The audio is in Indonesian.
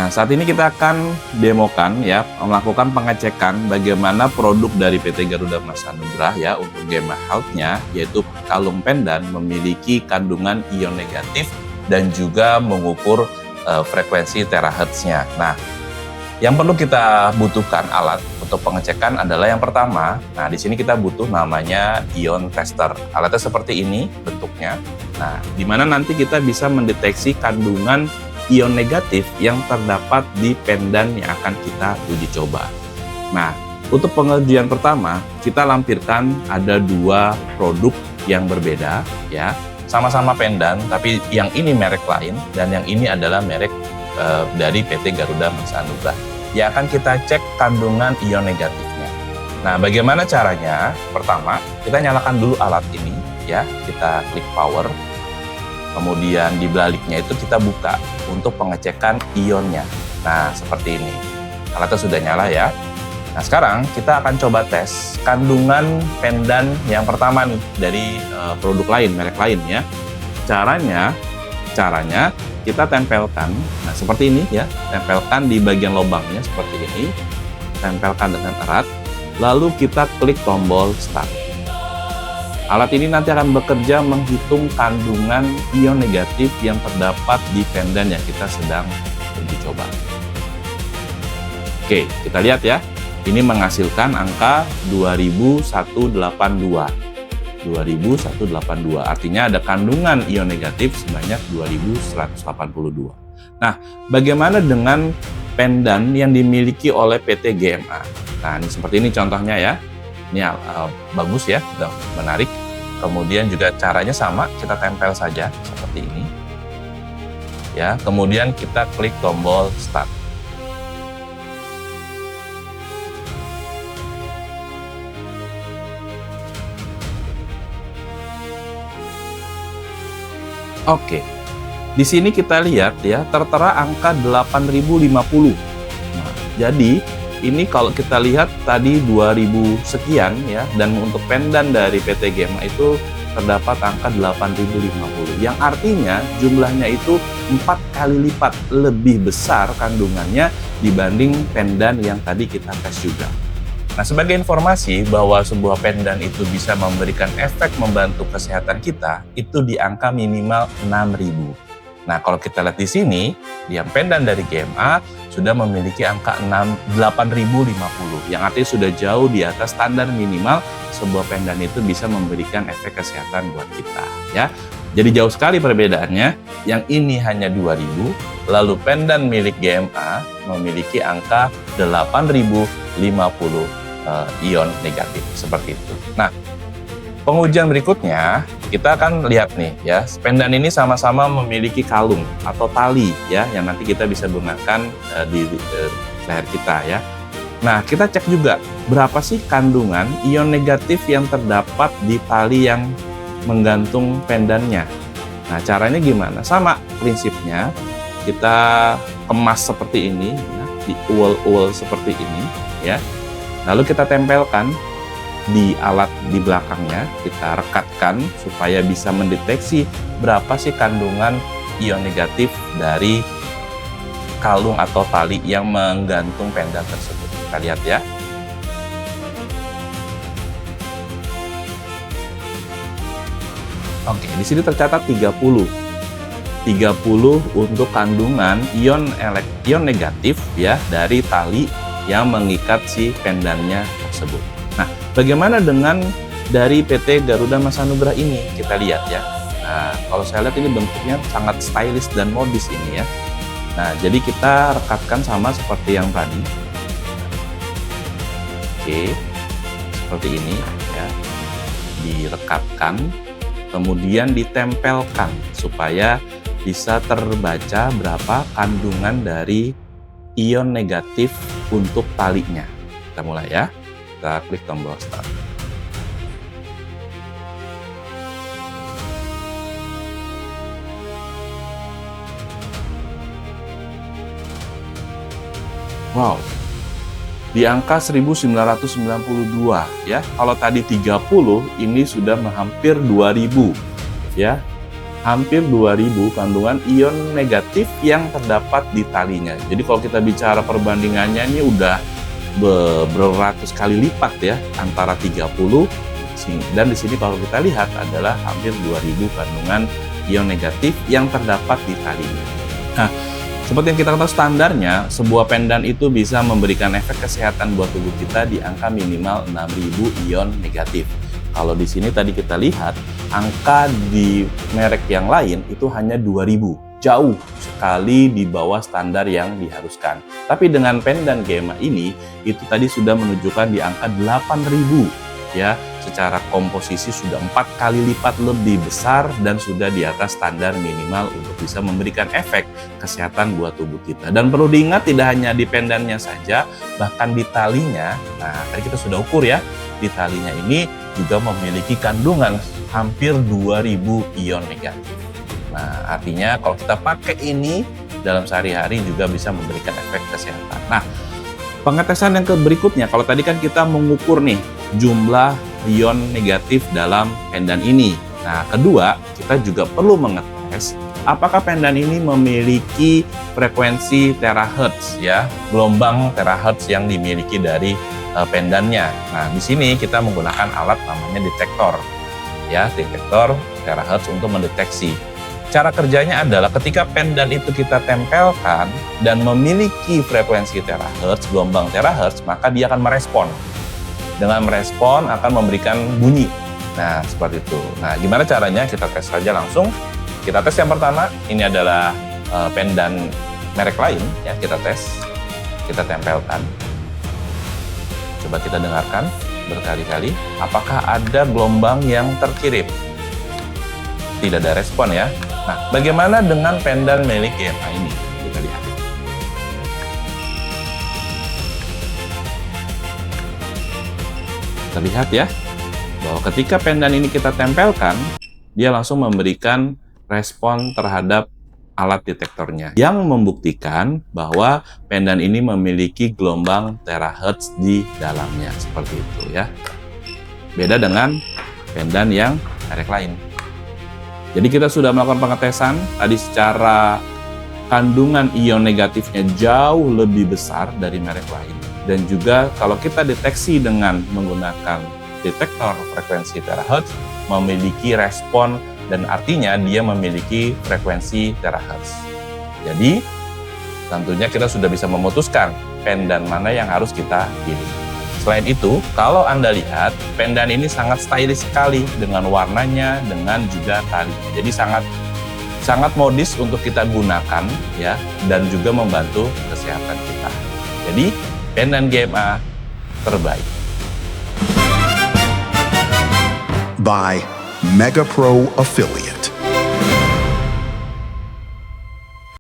Nah, saat ini kita akan demokan ya, melakukan pengecekan bagaimana produk dari PT Garuda Mas Anugrah ya untuk Gamma Health-nya, yaitu kalung pendan memiliki kandungan ion negatif dan juga mengukur frekuensi terahertz-nya. Nah, yang perlu kita butuhkan alat untuk pengecekan adalah yang pertama. Nah, di sini kita butuh namanya ion tester. Alatnya seperti ini bentuknya. Nah, di mana nanti kita bisa mendeteksi kandungan ion negatif yang terdapat di pendan yang akan kita uji coba. Nah, untuk pengujian pertama, kita lampirkan ada dua produk yang berbeda ya. Sama-sama pendan, tapi yang ini merek lain dan yang ini adalah merek dari PT Garuda Mas Anugrah. Ya, akan kita cek kandungan ion negatifnya. Nah, bagaimana caranya? Pertama, kita nyalakan dulu alat ini ya. Kita klik power. Kemudian di baliknya itu kita buka untuk pengecekan ionnya. Nah, seperti ini. Alatnya sudah nyala ya. Nah, sekarang kita akan coba tes kandungan pendan yang pertama nih dari produk lain, merek lain ya. Caranya kita tempelkan, nah seperti ini ya, tempelkan di bagian lubangnya seperti ini. Tempelkan dengan erat, lalu kita klik tombol start. Alat ini nanti akan bekerja menghitung kandungan ion negatif yang terdapat di pendan yang kita sedang uji coba. Oke, kita lihat ya. Ini menghasilkan angka 2182. 2182. Artinya ada kandungan ion negatif sebanyak 2182. Nah, bagaimana dengan pendan yang dimiliki oleh PT GMA? Nah, ini seperti ini contohnya ya. Ini bagus ya, udah menarik. Kemudian juga caranya sama, kita tempel saja seperti ini. Ya, kemudian kita klik tombol start. Oke. Di sini kita lihat ya, tertera angka 8050. Nah, jadi ini kalau kita lihat tadi 2000 sekian ya, dan untuk pendan dari PT GMA itu terdapat angka 8050, yang artinya jumlahnya itu 4 kali lipat lebih besar kandungannya dibanding pendan yang tadi kita tes juga. Nah, sebagai informasi bahwa sebuah pendan itu bisa memberikan efek membantu kesehatan kita, itu di angka minimal 6000. Nah, kalau kita lihat di sini, yang pendan dari GMA sudah memiliki angka 8050, yang artinya sudah jauh di atas standar minimal sebuah pendan itu bisa memberikan efek kesehatan buat kita ya. Jadi jauh sekali perbedaannya. Yang ini hanya 2000, lalu pendan milik GMA memiliki angka 8050 ion negatif seperti itu. Nah, pengujian berikutnya kita akan lihat nih ya, pendan ini sama-sama memiliki kalung atau tali ya, yang nanti kita bisa gunakan di leher kita ya. Nah, kita cek juga berapa sih kandungan ion negatif yang terdapat di tali yang menggantung pendannya. Nah, caranya gimana? Sama prinsipnya, kita kemas seperti ini ya, di uol-uol seperti ini ya. Lalu kita tempelkan di alat di belakangnya, kita rekatkan supaya bisa mendeteksi berapa sih kandungan ion negatif dari kalung atau tali yang menggantung pendan tersebut. Kita lihat ya. Oke, di sini tercatat 30. 30 untuk kandungan ion negatif ya dari tali yang mengikat si pendannya tersebut. Nah, bagaimana dengan dari PT Garuda Mas Anugrah ini? Kita lihat ya. Nah, kalau saya lihat ini bentuknya sangat stylish dan modis ini ya. Nah, jadi kita rekatkan sama seperti yang tadi. Oke, seperti ini ya. Direkatkan, kemudian ditempelkan supaya bisa terbaca berapa kandungan dari ion negatif untuk talinya. Kita mulai ya. Kita klik tombol start. Wow, di angka 1992 ya. Kalau tadi 30, ini sudah hampir 2000 ya. hampir 2000 kandungan ion negatif yang terdapat di talinya. Jadi kalau kita bicara perbandingannya ini udah beratus kali lipat ya, antara 30 dan di sini kalau kita lihat adalah hampir 2000 kandungan ion negatif yang terdapat di talinya. Nah, seperti yang kita ketahui standarnya, sebuah pendan itu bisa memberikan efek kesehatan buat tubuh kita di angka minimal 6000 ion negatif. Kalau di sini tadi kita lihat, angka di merek yang lain itu hanya 2000. Jauh sekali di bawah standar yang diharuskan. Tapi dengan pendan Gemma ini, itu tadi sudah menunjukkan di angka 8000. Ya, secara komposisi sudah 4 kali lipat lebih besar dan sudah di atas standar minimal untuk bisa memberikan efek kesehatan buat tubuh kita. Dan perlu diingat tidak hanya di pendannya saja, bahkan di talinya. Nah, tadi kita sudah ukur ya, di talinya ini juga memiliki kandungan hampir 2000 ion negatif. Nah, artinya kalau kita pakai ini dalam sehari-hari juga bisa memberikan efek kesehatan. Nah, pengetesan yang berikutnya, kalau tadi kan kita mengukur nih jumlah ion negatif dalam pendan ini. Nah, kedua, kita juga perlu mengetes apakah pendan ini memiliki frekuensi terahertz ya, gelombang terahertz yang dimiliki dari pendannya. Nah, di sini kita menggunakan alat namanya detektor. Ya, detektor terahertz untuk mendeteksi. Cara kerjanya adalah ketika pendan itu kita tempelkan dan memiliki frekuensi terahertz, gelombang terahertz, maka dia akan merespon. Dengan merespon akan memberikan bunyi. Nah, seperti itu. Nah, gimana caranya? Kita tes saja langsung. Kita tes yang pertama, ini adalah pendan merek lain, ya kita tes. Kita tempelkan. Coba kita dengarkan berkali-kali. Apakah ada gelombang yang terkirim? Tidak ada respon ya. Nah, bagaimana dengan pendan milik Gemma ini? Kita lihat. Kita lihat ya, bahwa ketika pendan ini kita tempelkan, dia langsung memberikan respon terhadap alat detektornya, yang membuktikan bahwa pendan ini memiliki gelombang terahertz di dalamnya, seperti itu ya. Beda dengan pendan yang merek lain. Jadi kita sudah melakukan pengetesan, tadi secara kandungan ion negatifnya jauh lebih besar dari merek lain. Dan juga kalau kita deteksi dengan menggunakan detektor frekuensi terahertz, memiliki respon dan artinya dia memiliki frekuensi terahertz. Jadi tentunya kita sudah bisa memutuskan pendan mana yang harus kita pilih. Selain itu, kalau Anda lihat, pendan ini sangat stylish sekali dengan warnanya, dengan juga talinya. Jadi sangat modis untuk kita gunakan ya, dan juga membantu kesehatan kita. Jadi pendan Gemma terbaik. By Mega Pro Affiliate.